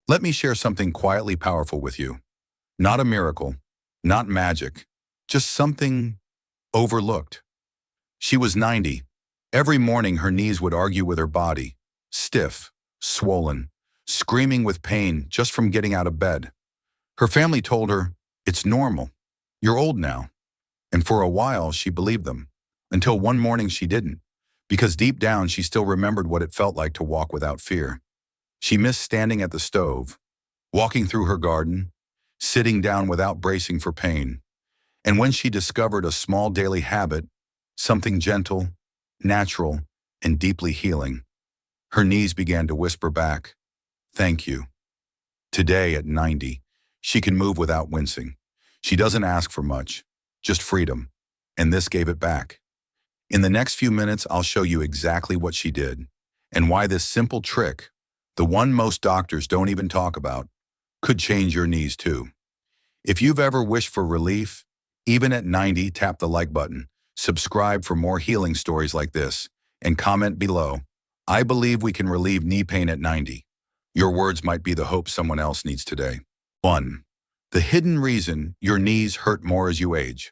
Let me share something quietly powerful with you. Not a miracle, not magic, just something overlooked. She was 90. Every morning her knees would argue with her body, stiff, swollen, screaming with pain just from getting out of bed. Her family told her, "It's normal. You're old now." And for a while she believed them, until one morning she didn't, because deep down she still remembered what it felt like to walk without fear. She missed standing at the stove, walking through her garden, sitting down without bracing for pain. And when she discovered a small daily habit, something gentle, natural, and deeply healing, her knees began to whisper back, "Thank you." Today, at 90, she can move without wincing. She doesn't ask for much, just freedom. And this gave it back. In the next few minutes, I'll show you exactly what she did and why this simple trick, the one most doctors don't even talk about, could change your knees too. If you've ever wished for relief, even at 90, tap the like button, subscribe for more healing stories like this, and comment below. I believe we can relieve knee pain at 90. Your words might be the hope someone else needs today. 1. The hidden reason your knees hurt more as you age.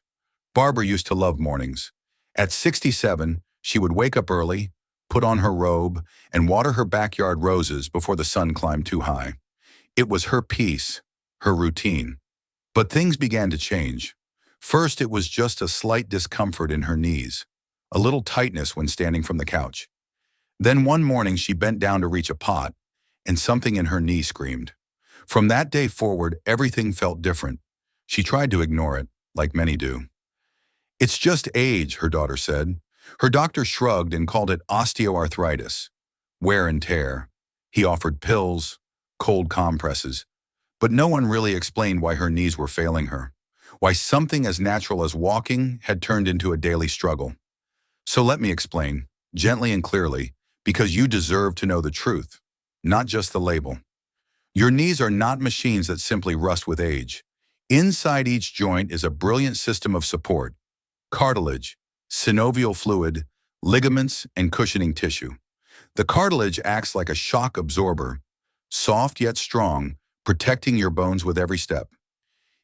Barbara used to love mornings. At 67, she would wake up early, put on her robe, and water her backyard roses before the sun climbed too high. It was her peace, her routine. But things began to change. First, it was just a slight discomfort in her knees, a little tightness when standing from the couch. Then one morning she bent down to reach a pot, and something in her knee screamed. From that day forward, everything felt different. She tried to ignore it, like many do. "It's just age," her daughter said. Her doctor shrugged and called it osteoarthritis, wear and tear. He offered pills, cold compresses, but no one really explained why her knees were failing her, why something as natural as walking had turned into a daily struggle. So let me explain, gently and clearly, because you deserve to know the truth, not just the label. Your knees are not machines that simply rust with age. Inside each joint is a brilliant system of support: cartilage, synovial fluid, ligaments, and cushioning tissue. The cartilage acts like a shock absorber, soft yet strong, protecting your bones with every step.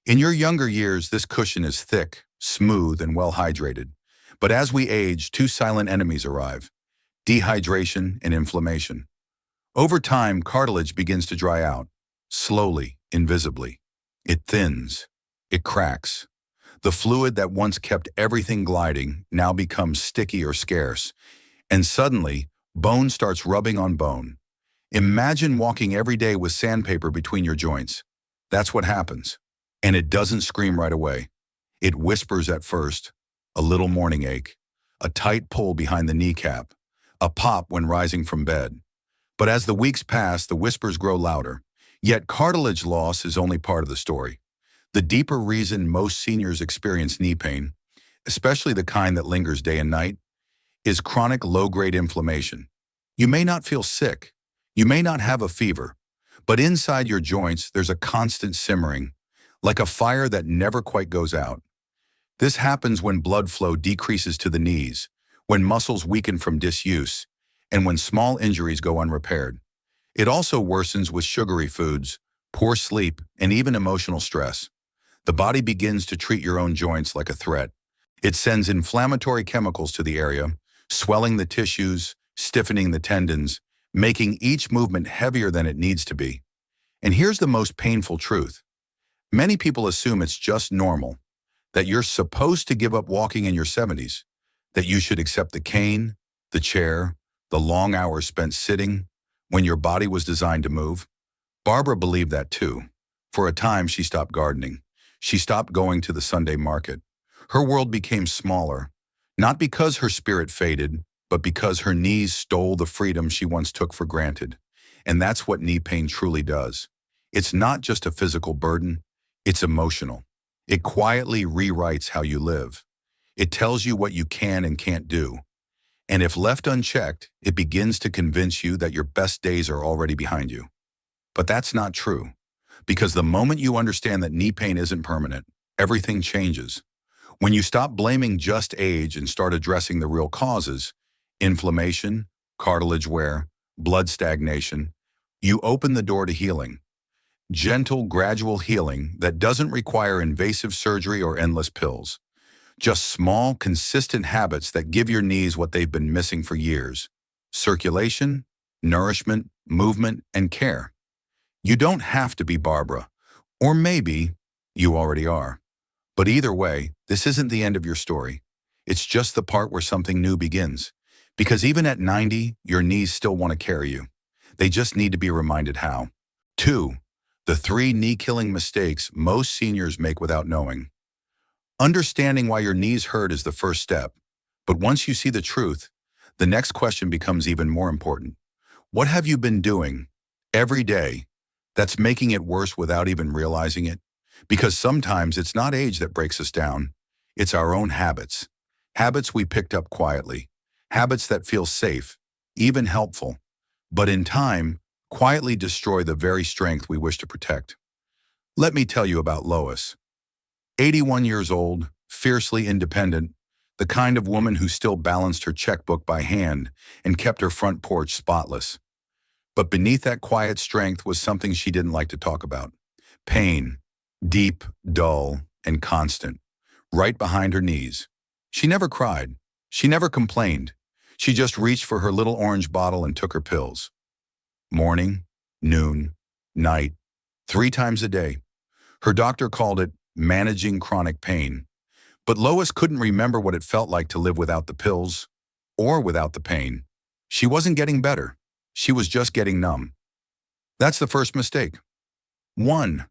In your younger years, this cushion is thick, smooth, and well hydrated. But as we age, two silent enemies arrive: dehydration and inflammation. Over time, cartilage begins to dry out, slowly, invisibly. It thins, it cracks. The fluid that once kept everything gliding now becomes sticky or scarce, and suddenly, bone starts rubbing on bone. Imagine walking every day with sandpaper between your joints. That's what happens. And it doesn't scream right away. It whispers at first: a little morning ache, a tight pull behind the kneecap, a pop when rising from bed. But as the weeks pass, the whispers grow louder. Yet cartilage loss is only part of the story. The deeper reason most seniors experience knee pain, especially the kind that lingers day and night, is chronic low-grade inflammation. You may not feel sick, you may not have a fever, but inside your joints there's a constant simmering, like a fire that never quite goes out. This happens when blood flow decreases to the knees, when muscles weaken from disuse, and when small injuries go unrepaired. It also worsens with sugary foods, poor sleep, and even emotional stress. The body begins to treat your own joints like a threat. It sends inflammatory chemicals to the area, swelling the tissues, stiffening the tendons, making each movement heavier than it needs to be. And here's the most painful truth. Many people assume it's just normal, that you're supposed to give up walking in your 70s, that you should accept the cane, the chair, the long hours spent sitting, when your body was designed to move. Barbara believed that too. For a time, she stopped gardening. She stopped going to the Sunday market. Her world became smaller, not because her spirit faded, but because her knees stole the freedom she once took for granted. And that's what knee pain truly does. It's not just a physical burden, it's emotional. It quietly rewrites how you live. It tells you what you can and can't do. And if left unchecked, it begins to convince you that your best days are already behind you. But that's not true, because the moment you understand that knee pain isn't permanent, everything changes. When you stop blaming just age and start addressing the real causes, inflammation, cartilage wear, blood stagnation, you open the door to healing. Gentle, gradual healing that doesn't require invasive surgery or endless pills. Just small, consistent habits that give your knees what they've been missing for years. Circulation, nourishment, movement, and care. You don't have to be Barbara. Or maybe you already are. But either way, this isn't the end of your story. It's just the part where something new begins. Because even at 90, your knees still want to carry you. They just need to be reminded how. 2. The 3 knee-killing mistakes most seniors make without knowing. Understanding why your knees hurt is the first step. But once you see the truth, the next question becomes even more important. What have you been doing every day that's making it worse without even realizing it? Because sometimes it's not age that breaks us down. It's our own habits. Habits we picked up quietly. Habits that feel safe, even helpful, but in time, quietly destroy the very strength we wish to protect. Let me tell you about Lois. 81 years old, fiercely independent, the kind of woman who still balanced her checkbook by hand and kept her front porch spotless. But beneath that quiet strength was something she didn't like to talk about. Pain, deep, dull, and constant, right behind her knees. She never cried. She never complained. She just reached for her little orange bottle and took her pills. Morning, noon, night, 3 times a day. Her doctor called it managing chronic pain. But Lois couldn't remember what it felt like to live without the pills or without the pain. She wasn't getting better. She was just getting numb. That's the first mistake. 1.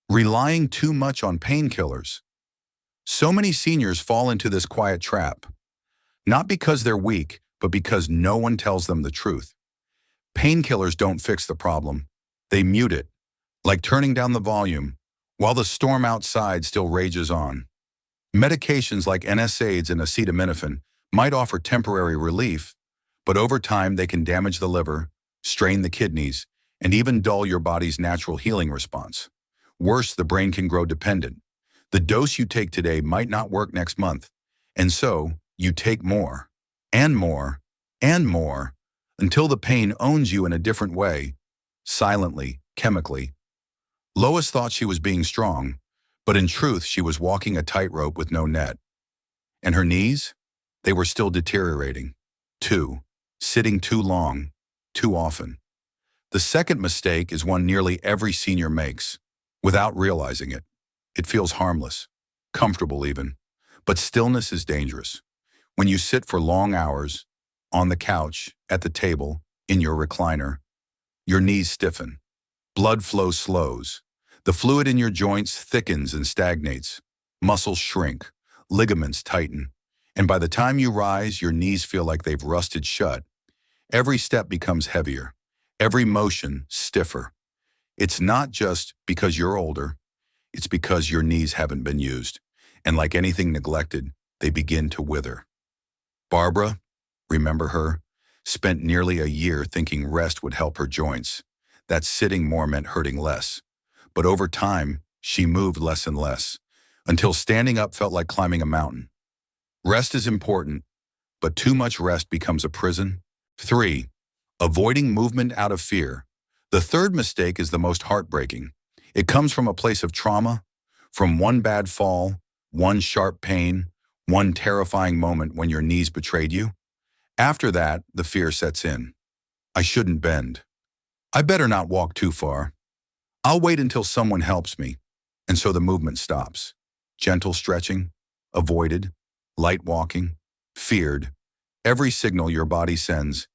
Relying too much on painkillers. So many seniors fall into this quiet trap. Not because they're weak, but because no one tells them the truth. Painkillers don't fix the problem. They mute it, like turning down the volume, while the storm outside still rages on. Medications like NSAIDs and acetaminophen might offer temporary relief, but over time they can damage the liver, strain the kidneys, and even dull your body's natural healing response. Worse, the brain can grow dependent. The dose you take today might not work next month, and so you take more, and more, and more, until the pain owns you in a different way, silently, chemically. Lois thought she was being strong, but in truth she was walking a tightrope with no net. And her knees? They were still deteriorating. 2. Sitting too long, too often. The second mistake is one nearly every senior makes, without realizing it. It feels harmless, comfortable even, but stillness is dangerous. When you sit for long hours, on the couch, at the table, in your recliner, your knees stiffen. Blood flow slows. The fluid in your joints thickens and stagnates. Muscles shrink. Ligaments tighten. And by the time you rise, your knees feel like they've rusted shut. Every step becomes heavier. Every motion stiffer. It's not just because you're older. It's because your knees haven't been used. And like anything neglected, they begin to wither. Barbara, remember her, spent nearly a year thinking rest would help her joints. That sitting more meant hurting less. But over time, she moved less and less, until standing up felt like climbing a mountain. Rest is important, but too much rest becomes a prison. 3. Avoiding movement out of fear. The third mistake is the most heartbreaking. It comes from a place of trauma, from one bad fall, one sharp pain, one terrifying moment when your knees betrayed you. After that, the fear sets in. I shouldn't bend. I better not walk too far. I'll wait until someone helps me. And so the movement stops. Gentle stretching, avoided, light walking, feared. Every signal your body sends,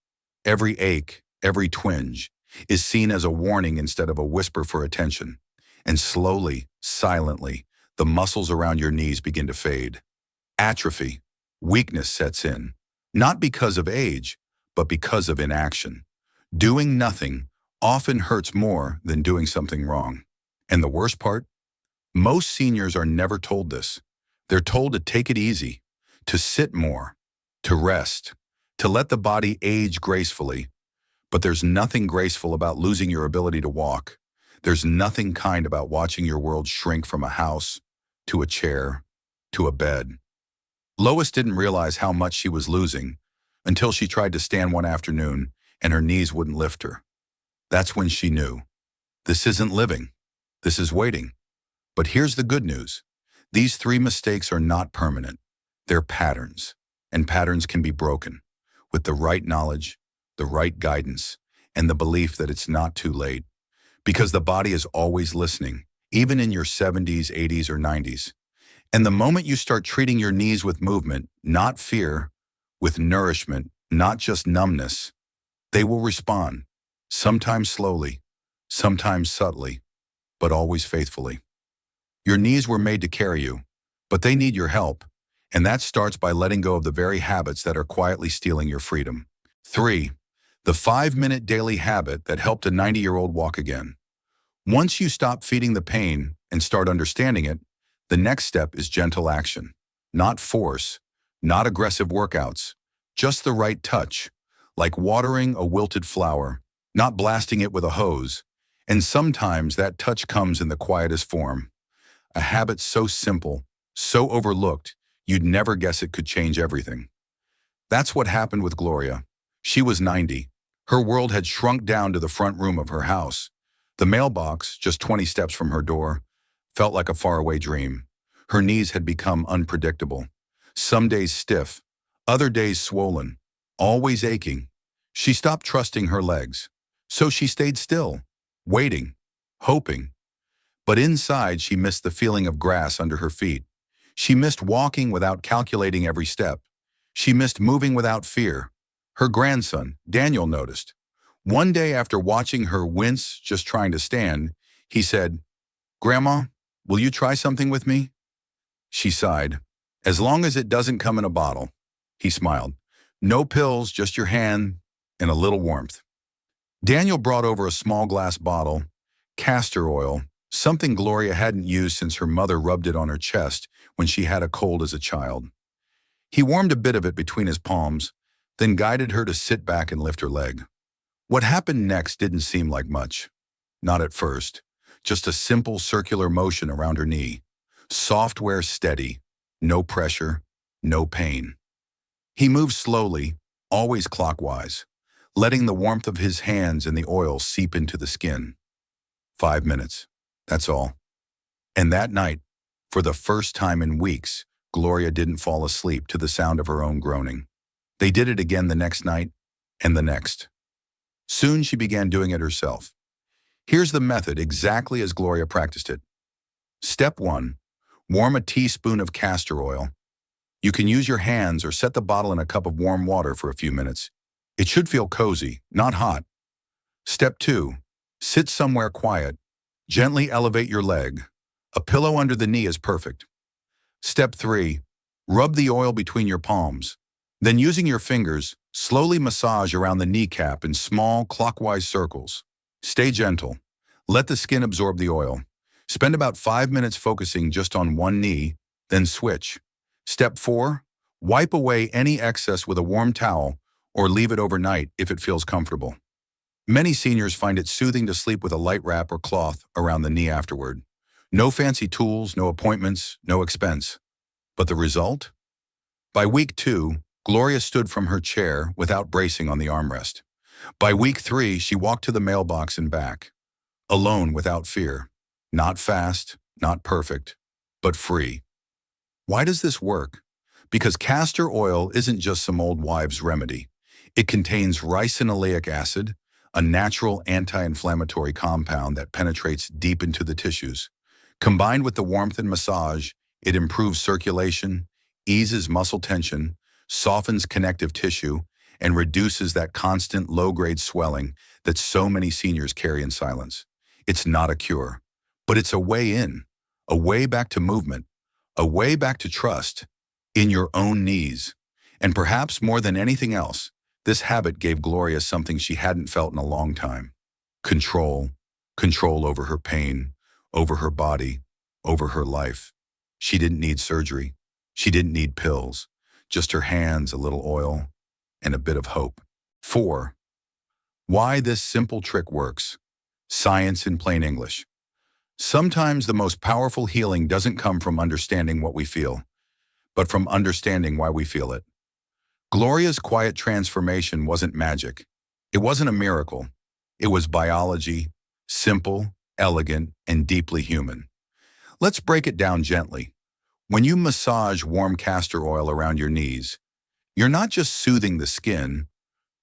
every ache, every twinge, is seen as a warning instead of a whisper for attention. And slowly, silently, the muscles around your knees begin to fade. Atrophy, weakness sets in, not because of age, but because of inaction. Doing nothing often hurts more than doing something wrong. And the worst part? Most seniors are never told this. They're told to take it easy, to sit more, to rest, to let the body age gracefully. But there's nothing graceful about losing your ability to walk. There's nothing kind about watching your world shrink from a house, to a chair, to a bed. Lois didn't realize how much she was losing until she tried to stand one afternoon and her knees wouldn't lift her. That's when she knew. This isn't living. This is waiting. But here's the good news. These 3 mistakes are not permanent. They're patterns, and patterns can be broken with the right knowledge, the right guidance, and the belief that it's not too late. Because the body is always listening, even in your 70s, 80s, or 90s. And the moment you start treating your knees with movement, not fear, with nourishment, not just numbness, they will respond, sometimes slowly, sometimes subtly, but always faithfully. Your knees were made to carry you, but they need your help, and that starts by letting go of the very habits that are quietly stealing your freedom. 3. The 5-minute daily habit that helped a 90-year-old walk again. Once you stop feeding the pain and start understanding it, the next step is gentle action. Not force, not aggressive workouts, just the right touch, like watering a wilted flower, not blasting it with a hose. And sometimes that touch comes in the quietest form. A habit so simple, so overlooked, you'd never guess it could change everything. That's what happened with Gloria. She was 90. Her world had shrunk down to the front room of her house. The mailbox, just 20 steps from her door, felt like a faraway dream. Her knees had become unpredictable. Some days stiff, other days swollen, always aching. She stopped trusting her legs. So she stayed still, waiting, hoping. But inside, she missed the feeling of grass under her feet. She missed walking without calculating every step. She missed moving without fear. Her grandson, Daniel, noticed. One day after watching her wince just trying to stand, he said, "Grandma, will you try something with me?" She sighed. "As long as it doesn't come in a bottle." He smiled. "No pills, just your hand and a little warmth." Daniel brought over a small glass bottle, castor oil, something Gloria hadn't used since her mother rubbed it on her chest when she had a cold as a child. He warmed a bit of it between his palms, then guided her to sit back and lift her leg. What happened next didn't seem like much. Not at first. Just a simple circular motion around her knee. Software steady. No pressure. No pain. He moved slowly, always clockwise, letting the warmth of his hands and the oil seep into the skin. 5 minutes. That's all. And that night, for the first time in weeks, Gloria didn't fall asleep to the sound of her own groaning. They did it again the next night, and the next. Soon she began doing it herself. Here's the method exactly as Gloria practiced it. Step 1. Warm a teaspoon of castor oil. You can use your hands or set the bottle in a cup of warm water for a few minutes. It should feel cozy, not hot. Step 2. Sit somewhere quiet. Gently elevate your leg. A pillow under the knee is perfect. Step 3. Rub the oil between your palms. Then using your fingers, slowly massage around the kneecap in small, clockwise circles. Stay gentle. Let the skin absorb the oil. Spend about 5 minutes focusing just on one knee, then switch. Step 4. Wipe away any excess with a warm towel or leave it overnight if it feels comfortable. Many seniors find it soothing to sleep with a light wrap or cloth around the knee afterward. No fancy tools, no appointments, no expense. But the result? By week 2, Gloria stood from her chair without bracing on the armrest. By week 3, she walked to the mailbox and back. Alone without fear. Not fast, not perfect, but free. Why does this work? Because castor oil isn't just some old wives' remedy. It contains ricinoleic acid, a natural anti-inflammatory compound that penetrates deep into the tissues. Combined with the warmth and massage, it improves circulation, eases muscle tension, softens connective tissue, and reduces that constant low-grade swelling that so many seniors carry in silence. It's not a cure, but it's a way in, a way back to movement, a way back to trust in your own knees. And perhaps more than anything else, this habit gave Gloria something she hadn't felt in a long time. Control. Control over her pain, over her body, over her life. She didn't need surgery. She didn't need pills. Just her hands, a little oil, and a bit of hope. 4. Why this simple trick works. Science in plain English. Sometimes the most powerful healing doesn't come from understanding what we feel, but from understanding why we feel it. Gloria's quiet transformation wasn't magic. It wasn't a miracle. It was biology, simple, elegant, and deeply human. Let's break it down gently. When you massage warm castor oil around your knees, you're not just soothing the skin,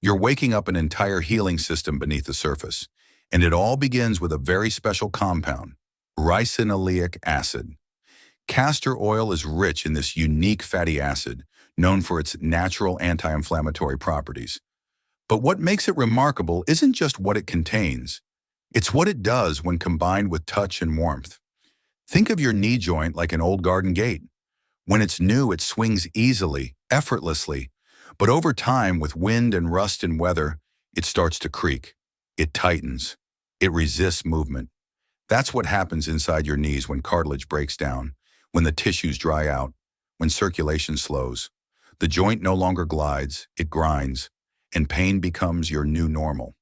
you're waking up an entire healing system beneath the surface. And it all begins with a very special compound, ricinoleic acid. Castor oil is rich in this unique fatty acid, known for its natural anti-inflammatory properties. But what makes it remarkable isn't just what it contains, it's what it does when combined with touch and warmth. Think of your knee joint like an old garden gate. When it's new, it swings easily, effortlessly. But over time, with wind and rust and weather, it starts to creak. It tightens. It resists movement. That's what happens inside your knees when cartilage breaks down, when the tissues dry out, when circulation slows. The joint no longer glides, it grinds, and pain becomes your new normal.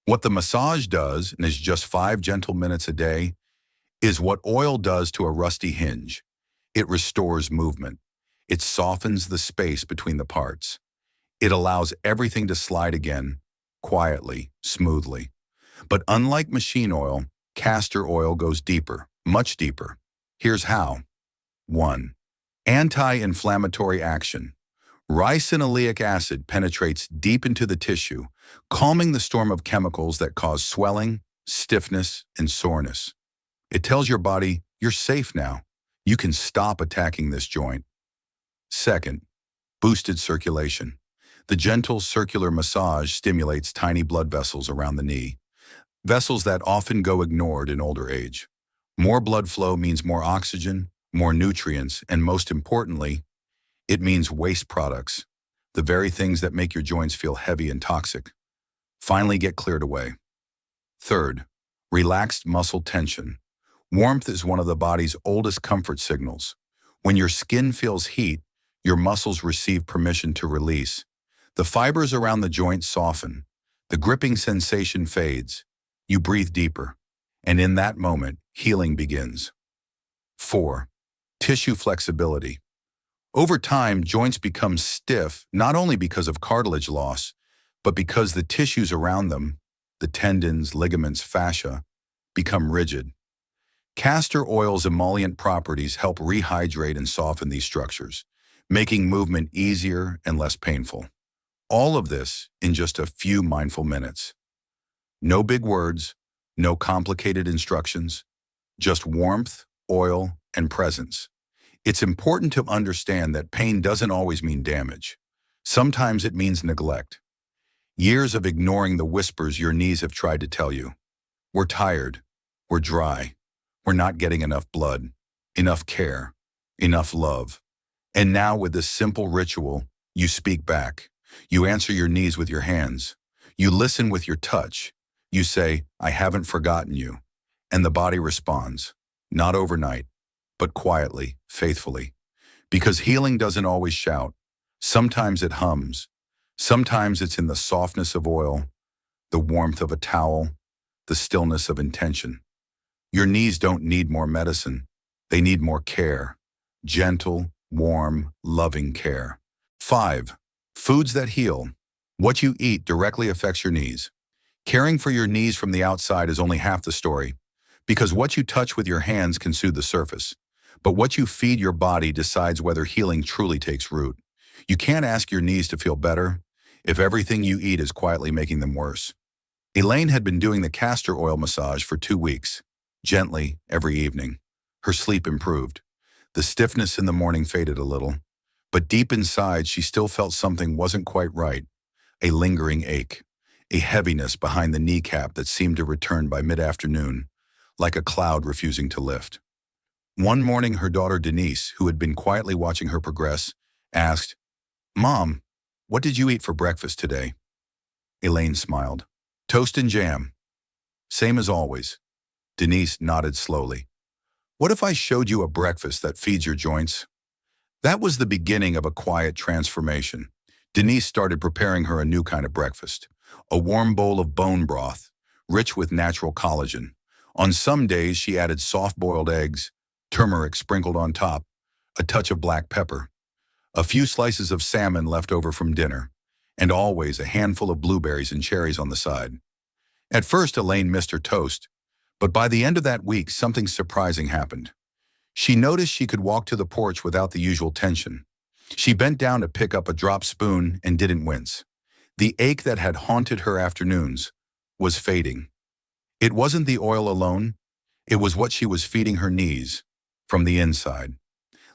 What the massage does, and is just 5 gentle minutes a day, is what oil does to a rusty hinge. It restores movement. It softens the space between the parts. It allows everything to slide again, quietly, smoothly. But unlike machine oil, castor oil goes deeper, much deeper. Here's how. 1. Anti-inflammatory action. Ricinoleic acid penetrates deep into the tissue, calming the storm of chemicals that cause swelling, stiffness, and soreness. It tells your body, you're safe now. You can stop attacking this joint. 2. Boosted circulation. The gentle circular massage stimulates tiny blood vessels around the knee, vessels that often go ignored in older age. More blood flow means more oxygen, more nutrients, and most importantly, it means waste products, the very things that make your joints feel heavy and toxic, finally get cleared away. 3. Relaxed muscle tension. Warmth is one of the body's oldest comfort signals. When your skin feels heat, your muscles receive permission to release. The fibers around the joint soften. The gripping sensation fades. You breathe deeper. And in that moment, healing begins. 4. Tissue flexibility. Over time, joints become stiff not only because of cartilage loss, but because the tissues around them, the tendons, ligaments, fascia, become rigid. Castor oil's emollient properties help rehydrate and soften these structures, making movement easier and less painful. All of this in just a few mindful minutes. No big words, no complicated instructions, just warmth, oil, and presence. It's important to understand that pain doesn't always mean damage. Sometimes it means neglect. Years of ignoring the whispers your knees have tried to tell you. We're tired. We're dry. We're not getting enough blood, enough care, enough love. And now with this simple ritual, you speak back. You answer your knees with your hands. You listen with your touch. You say, I haven't forgotten you. And the body responds, not overnight, but quietly, faithfully. Because healing doesn't always shout. Sometimes it hums. Sometimes it's in the softness of oil, the warmth of a towel, the stillness of intention. Your knees don't need more medicine. They need more care. Gentle, warm, loving care. 5. Foods that heal. What you eat directly affects your knees. Caring for your knees from the outside is only half the story, because what you touch with your hands can soothe the surface. But what you feed your body decides whether healing truly takes root. You can't ask your knees to feel better if everything you eat is quietly making them worse. Elaine had been doing the castor oil massage for 2 weeks, gently, every evening. Her sleep improved. The stiffness in the morning faded a little, but deep inside she still felt something wasn't quite right, a lingering ache, a heaviness behind the kneecap that seemed to return by mid-afternoon, like a cloud refusing to lift. One morning her daughter Denise, who had been quietly watching her progress, asked, Mom, what did you eat for breakfast today? Elaine smiled. Toast and jam. Same as always. Denise nodded slowly. What if I showed you a breakfast that feeds your joints? That was the beginning of a quiet transformation. Denise started preparing her a new kind of breakfast, a warm bowl of bone broth, rich with natural collagen. On some days, she added soft-boiled eggs, turmeric sprinkled on top, a touch of black pepper, a few slices of salmon left over from dinner, and always a handful of blueberries and cherries on the side. At first, Elaine missed her toast, But by the end of that week, something surprising happened. She noticed she could walk to the porch without the usual tension. She bent down to pick up a drop spoon and didn't wince. The ache that had haunted her afternoons was fading. It wasn't the oil alone, it was what she was feeding her knees from the inside.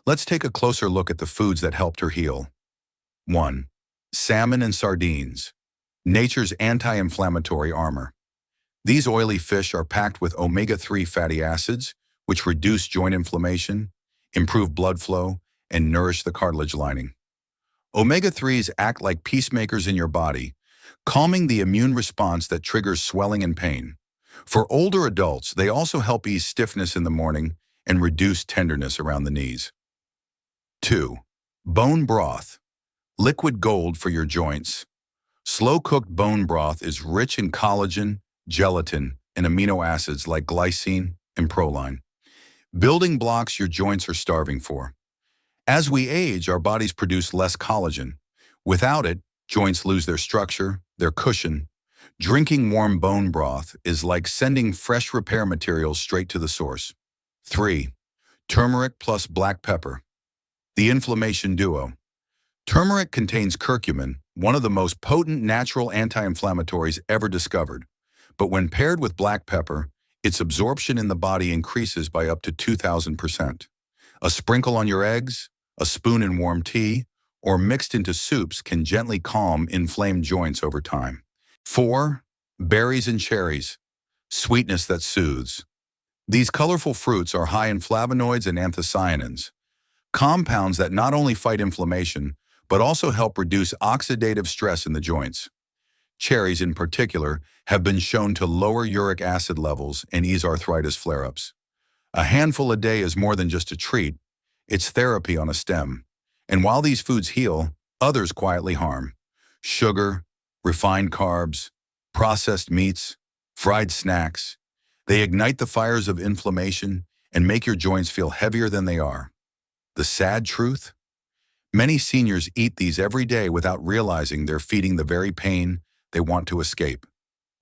Let's take a closer look at the foods that helped her heal. 1. Salmon and sardines, nature's anti-inflammatory armor. These oily fish are packed with omega-3 fatty acids, which reduce joint inflammation, improve blood flow, and nourish the cartilage lining. Omega-3s act like peacemakers in your body, calming the immune response that triggers swelling and pain. For older adults, they also help ease stiffness in the morning and reduce tenderness around the knees. 2. Bone broth, liquid gold for your joints. Slow-cooked bone broth is rich in collagen, gelatin, and amino acids like glycine and proline, building blocks your joints are starving for. As we age, our bodies produce less collagen. Without it, joints lose their structure, their cushion. Drinking warm bone broth is like sending fresh repair materials straight to the source. 3. Turmeric plus black pepper, the inflammation duo. Turmeric contains curcumin, one of the most potent natural anti-inflammatories ever discovered. But when paired with black pepper, its absorption in the body increases by up to 2,000%. A sprinkle on your eggs, a spoon in warm tea, or mixed into soups can gently calm inflamed joints over time. 4. Berries and cherries, sweetness that soothes. These colorful fruits are high in flavonoids and anthocyanins, compounds that not only fight inflammation, but also help reduce oxidative stress in the joints. Cherries, in particular, have been shown to lower uric acid levels and ease arthritis flare-ups. A handful a day is more than just a treat, it's therapy on a stem. And while these foods heal, others quietly harm. Sugar, refined carbs, processed meats, fried snacks. They ignite the fires of inflammation and make your joints feel heavier than they are. The sad truth? Many seniors eat these every day without realizing they're feeding the very pain they want to escape.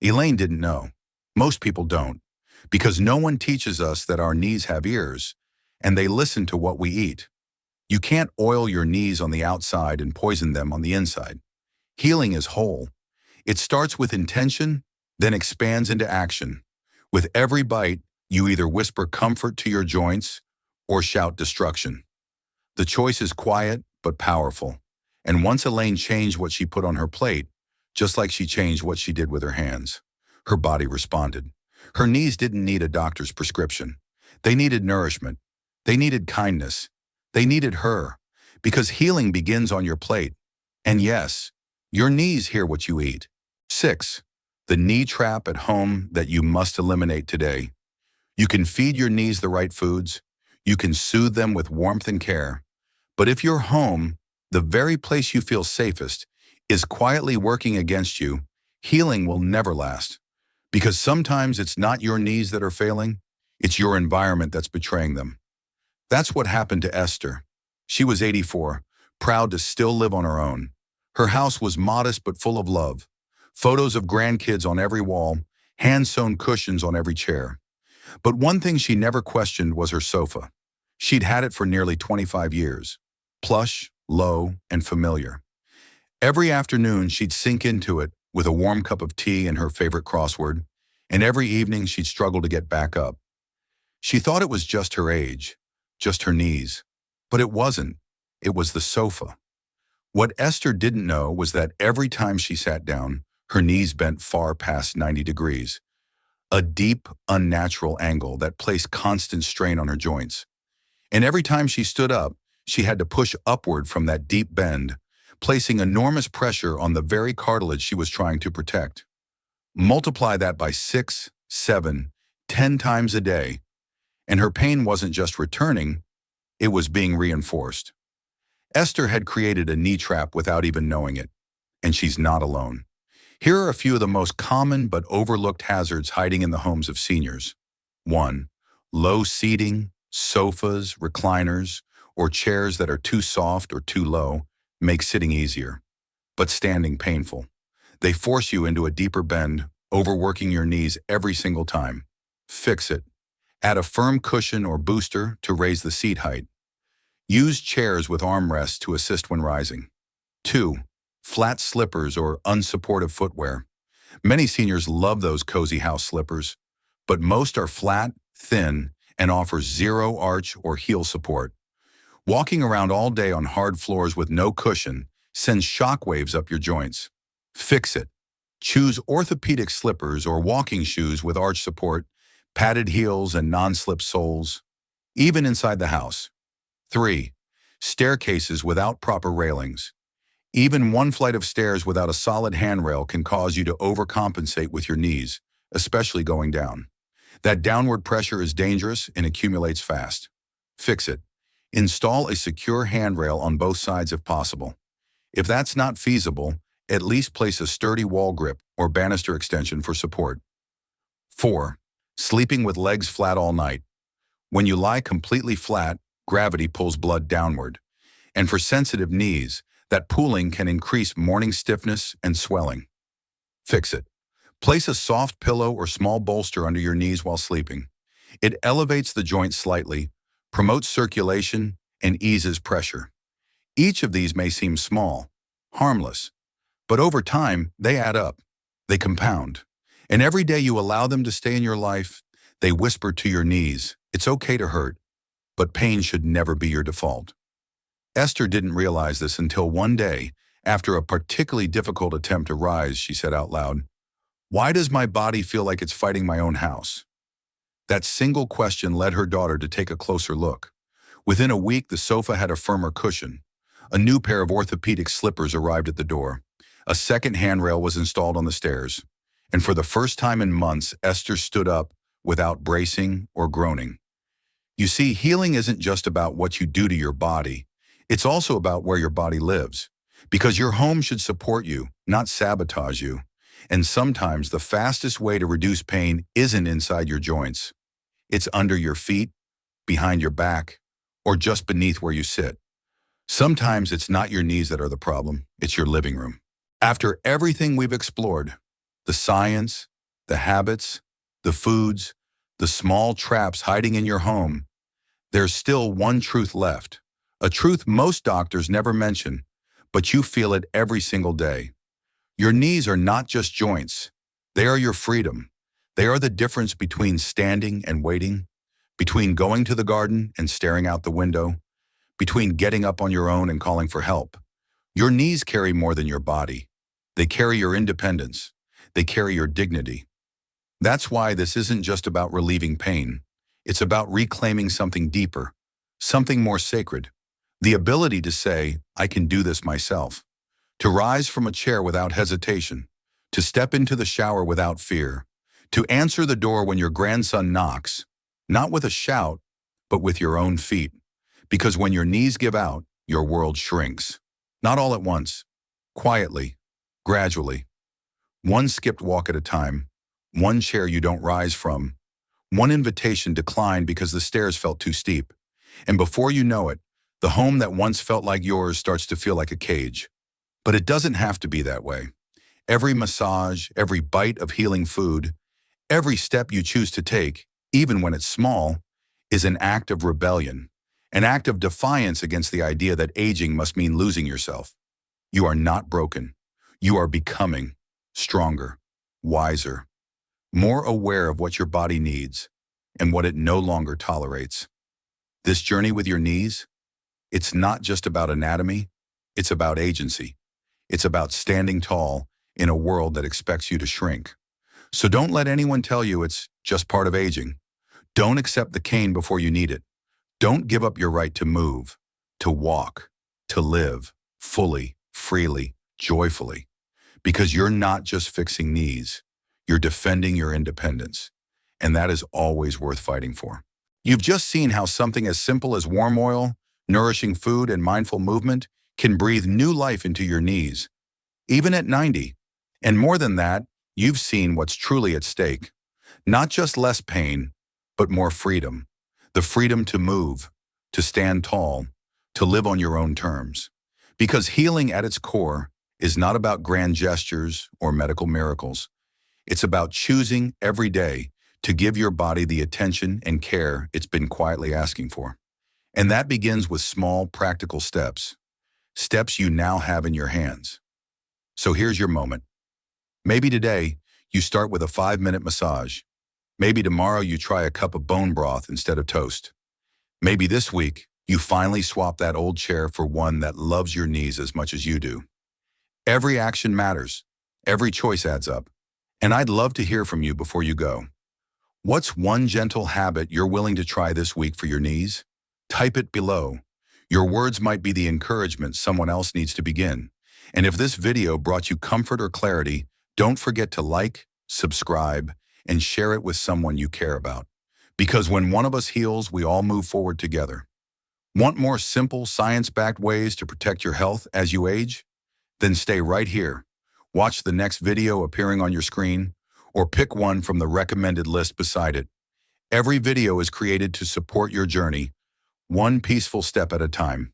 Elaine didn't know. Most people don't, because no one teaches us that our knees have ears, and they listen to what we eat. You can't oil your knees on the outside and poison them on the inside. Healing is whole. It starts with intention, then expands into action. With every bite, you either whisper comfort to your joints or shout destruction. The choice is quiet but powerful. And once Elaine changed what she put on her plate, just like she changed what she did with her hands, her body responded. Her knees didn't need a doctor's prescription. They needed nourishment. They needed kindness. They needed her, because healing begins on your plate. And yes, your knees hear what you eat. 6. The knee trap at home that you must eliminate today. You can feed your knees the right foods. You can soothe them with warmth and care. But if your home, the very place you feel safest, is quietly working against you, healing will never last. Because sometimes it's not your knees that are failing, it's your environment that's betraying them. That's what happened to Esther. She was 84, proud to still live on her own. Her house was modest but full of love. Photos of grandkids on every wall, hand-sewn cushions on every chair. But one thing she never questioned was her sofa. She'd had it for nearly 25 years. Plush, low, and familiar. Every afternoon, she'd sink into it with a warm cup of tea and her favorite crossword, and every evening she'd struggle to get back up. She thought it was just her age, just her knees. But it wasn't. It was the sofa. What Esther didn't know was that every time she sat down, her knees bent far past 90 degrees, a deep, unnatural angle that placed constant strain on her joints. And every time she stood up, she had to push upward from that deep bend, placing enormous pressure on the very cartilage she was trying to protect. Multiply that by 6, 7, 10 times a day, and her pain wasn't just returning, it was being reinforced. Esther had created a knee trap without even knowing it, and she's not alone. Here are a few of the most common but overlooked hazards hiding in the homes of seniors. 1. Low seating, sofas, recliners, or chairs that are too soft or too low make sitting easier, but standing painful. They force you into a deeper bend, overworking your knees every single time. Fix it. Add a firm cushion or booster to raise the seat height. Use chairs with armrests to assist when rising. 2. Flat slippers or unsupportive footwear. Many seniors love those cozy house slippers, but most are flat, thin, and offer zero arch or heel support. Walking around all day on hard floors with no cushion sends shockwaves up your joints. Fix it. Choose orthopedic slippers or walking shoes with arch support, padded heels, and non-slip soles, even inside the house. 3. Staircases without proper railings. Even one flight of stairs without a solid handrail can cause you to overcompensate with your knees, especially going down. That downward pressure is dangerous and accumulates fast. Fix it. Install a secure handrail on both sides if possible. If that's not feasible, at least place a sturdy wall grip or banister extension for support. 4. Sleeping with legs flat all night. When you lie completely flat, gravity pulls blood downward. And for sensitive knees, that pooling can increase morning stiffness and swelling. Fix it. Place a soft pillow or small bolster under your knees while sleeping. It elevates the joint slightly, promotes circulation, and eases pressure. Each of these may seem small, harmless, but over time, they add up. They compound. And every day you allow them to stay in your life, they whisper to your knees, it's okay to hurt, but pain should never be your default. Esther didn't realize this until one day, after a particularly difficult attempt to rise, she said out loud, "Why does my body feel like it's fighting my own house?" That single question led her daughter to take a closer look. Within a week, the sofa had a firmer cushion. A new pair of orthopedic slippers arrived at the door. A second handrail was installed on the stairs. And for the first time in months, Esther stood up without bracing or groaning. You see, healing isn't just about what you do to your body. It's also about where your body lives. Because your home should support you, not sabotage you. And sometimes the fastest way to reduce pain isn't inside your joints. It's under your feet, behind your back, or just beneath where you sit. Sometimes it's not your knees that are the problem, it's your living room. After everything we've explored, the science, the habits, the foods, the small traps hiding in your home, there's still one truth left. A truth most doctors never mention, but you feel it every single day. Your knees are not just joints. They are your freedom. They are the difference between standing and waiting, between going to the garden and staring out the window, between getting up on your own and calling for help. Your knees carry more than your body. They carry your independence. They carry your dignity. That's why this isn't just about relieving pain. It's about reclaiming something deeper, something more sacred. The ability to say, I can do this myself. To rise from a chair without hesitation. To step into the shower without fear. To answer the door when your grandson knocks, not with a shout, but with your own feet. Because when your knees give out, your world shrinks. Not all at once. Quietly. Gradually. One skipped walk at a time. One chair you don't rise from. One invitation declined because the stairs felt too steep. And before you know it, the home that once felt like yours starts to feel like a cage. But it doesn't have to be that way. Every massage, every bite of healing food, every step you choose to take, even when it's small, is an act of rebellion, an act of defiance against the idea that aging must mean losing yourself. You are not broken. You are becoming stronger, wiser, more aware of what your body needs and what it no longer tolerates. This journey with your knees, it's not just about anatomy, it's about agency. It's about standing tall in a world that expects you to shrink. So don't let anyone tell you it's just part of aging. Don't accept the cane before you need it. Don't give up your right to move, to walk, to live fully, freely, joyfully. Because you're not just fixing knees, you're defending your independence. And that is always worth fighting for. You've just seen how something as simple as warm oil, nourishing food, and mindful movement can breathe new life into your knees, even at 90. And more than that, you've seen what's truly at stake. Not just less pain, but more freedom. The freedom to move, to stand tall, to live on your own terms. Because healing at its core is not about grand gestures or medical miracles. It's about choosing every day to give your body the attention and care it's been quietly asking for. And that begins with small, practical steps, steps you now have in your hands. So here's your moment. Maybe today, you start with a 5-minute massage. Maybe tomorrow you try a cup of bone broth instead of toast. Maybe this week, you finally swap that old chair for one that loves your knees as much as you do. Every action matters. Every choice adds up. And I'd love to hear from you before you go. What's one gentle habit you're willing to try this week for your knees? Type it below. Your words might be the encouragement someone else needs to begin. And if this video brought you comfort or clarity, don't forget to like, subscribe, and share it with someone you care about. Because when one of us heals, we all move forward together. Want more simple, science-backed ways to protect your health as you age? Then stay right here. Watch the next video appearing on your screen, or pick one from the recommended list beside it. Every video is created to support your journey, one peaceful step at a time.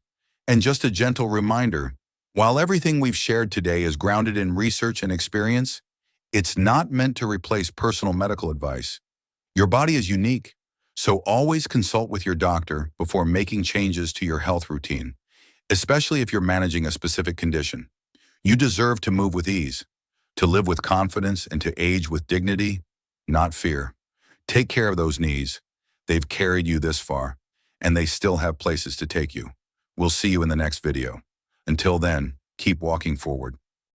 And just a gentle reminder, while everything we've shared today is grounded in research and experience, it's not meant to replace personal medical advice. Your body is unique, so always consult with your doctor before making changes to your health routine, especially if you're managing a specific condition. You deserve to move with ease, to live with confidence, and to age with dignity, not fear. Take care of those knees. They've carried you this far, and they still have places to take you. We'll see you in the next video. Until then, keep walking forward.